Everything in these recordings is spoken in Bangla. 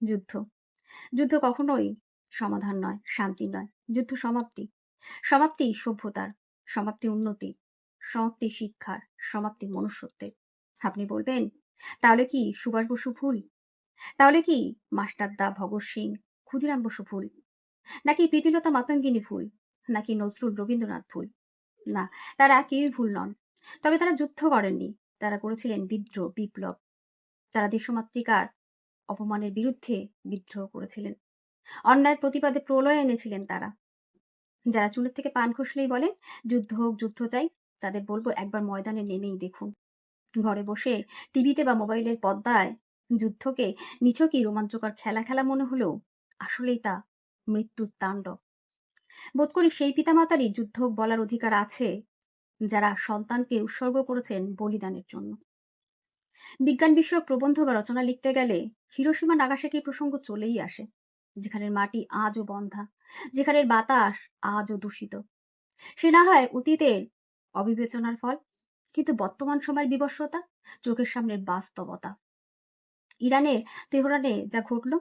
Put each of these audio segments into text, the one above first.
যুদ্ধ। যুদ্ধ কখনোই সমাধান নয়, শান্তি নয়। যুদ্ধ সমাপ্তি। সমাপ্তি সভ্যতার, সমাপ্তি উন্নতির, সমাপ্তি শিক্ষার, সমাপ্তি মনুষ্যত্বের। আপনি বলবেন, তাহলে কি সুভাষ বসু ভুল? তাহলে কি মাস্টারদা ভগৎ সিং, ক্ষুদিরাম বসু ভুল? নাকি প্রীতিলতা মাতঙ্গিনী ভুল? নাকি নজরুল রবীন্দ্রনাথ ভুল? না, তারা কেউই ভুল নন। তবে তারা যুদ্ধ করেননি। তারা করেছিলেন বিদ্রোহ, বিপ্লব। তারা দেশমাতৃকার অপমানের বিরুদ্ধে বিদ্রোহ করেছিলেন। অন্যায়ের প্রতিবাদে প্রলয় এনেছিলেন তারা। যারা চুলের থেকে পান খসলেই বলেন যুদ্ধ হোক, যুদ্ধ চাই, তাদের বলবো একবার ময়দানে নেমেই দেখুন। ঘরে বসে টিভিতে বা মোবাইলের পর্দায় যুদ্ধকে নিছকই রোমাঞ্চকর খেলা খেলা মনে হলেও আসলেই তা মৃত্যুর তাণ্ডব। বোধ করি সেই পিতামাতারই যুদ্ধ বলার অধিকার আছে যারা সন্তানকে উৎসর্গ করেছেন বলিদানের জন্য। বিজ্ঞান বিষয়ক প্রবন্ধ বা রচনা লিখতে গেলে হিরোশিমা নাগাসাকি প্রসঙ্গ চলেই আসে। যেখানের মাটি আজও বন্ধা, যেখানের বাতাস আজও দূষিত। সে না হয় অতীতের অবিবেচনার ফল, কিন্তু বর্তমান সময়ের বিবস্ত্রতা, চোখের সামনের বাস্তবতা। ইরানের তেহরানে যা ঘটল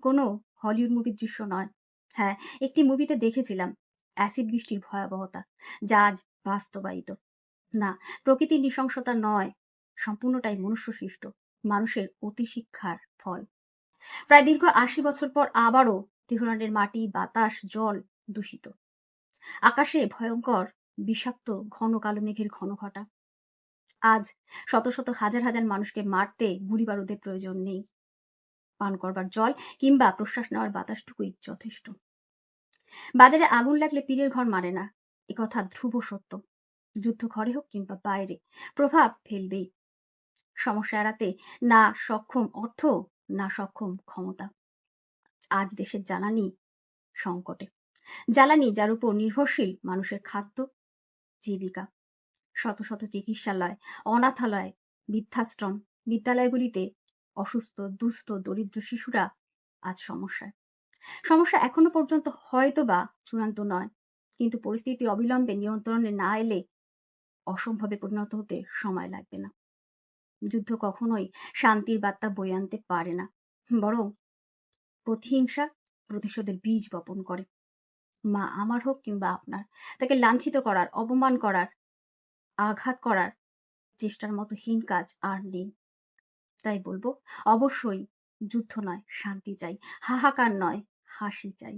কোনো হলিউড মুভির দৃশ্য নয়। হ্যাঁ, একটি মুভিতে দেখেছিলাম অ্যাসিড বৃষ্টির ভয়াবহতা, যা আজ বাস্তবায়িত। না, প্রকৃতির নৃশংসতা নয়, সম্পূর্ণটাই মনুষ্য সৃষ্ট, মানুষের অতিশিক্ষার ফল। প্রায় দীর্ঘ ৮০ বছর পর আবারও তেহরানের মাটি, বাতাস, জল দূষিত। আকাশে ভয়ঙ্কর বিষাক্ত ঘন কালো মেঘের ঘন ঘটা। আজ শত শত হাজার হাজার মানুষকে মারতে গুলি বারুদের প্রয়োজন নেই। পান করবার জল কিংবা প্রশ্বাস নেওয়ার বাতাসটুকুই যথেষ্ট। বাজারে আগুন লাগলে পীরের ঘর মারে না, একথা ধ্রুব সত্য। যুদ্ধ ঘরে হোক কিংবা বাইরে, প্রভাব ফেলবেই। সমস্যা এড়াতে না সক্ষম অর্থ, না সক্ষম ক্ষমতা। আজ দেশের জ্বালানি সংকটে। জ্বালানি যার উপর নির্ভরশীল মানুষের খাদ্য, জীবিকা। শত শত চিকিৎসালয়, অনাথালয়, বৃদ্ধাশ্রম, বিদ্যালয়গুলিতে অসুস্থ, দুস্থ, দরিদ্র শিশুরা আজ সমস্যায়। সমস্যা এখনো পর্যন্ত হয়তোবা চূড়ান্ত নয়, কিন্তু পরিস্থিতি অবিলম্বে নিয়ন্ত্রণে না এলে অসম্ভবে পরিণত হতে সময় লাগবে না। যুদ্ধ কখনোই শান্তির বার্তা বয়ে আনতে পারে না, বরং প্রতিহিংসা, প্রতিশোধের বীজ বপন করে। মা আমার হোক কিংবা আপনার, তাকে লাঞ্ছিত করার, অপমান করার, আঘাত করার চেষ্টার মতো হীন কাজ আর নেই। তাই বলবো, অবশ্যই যুদ্ধ নয়, শান্তি চাই। হাহাকার নয়, হাসি চাই।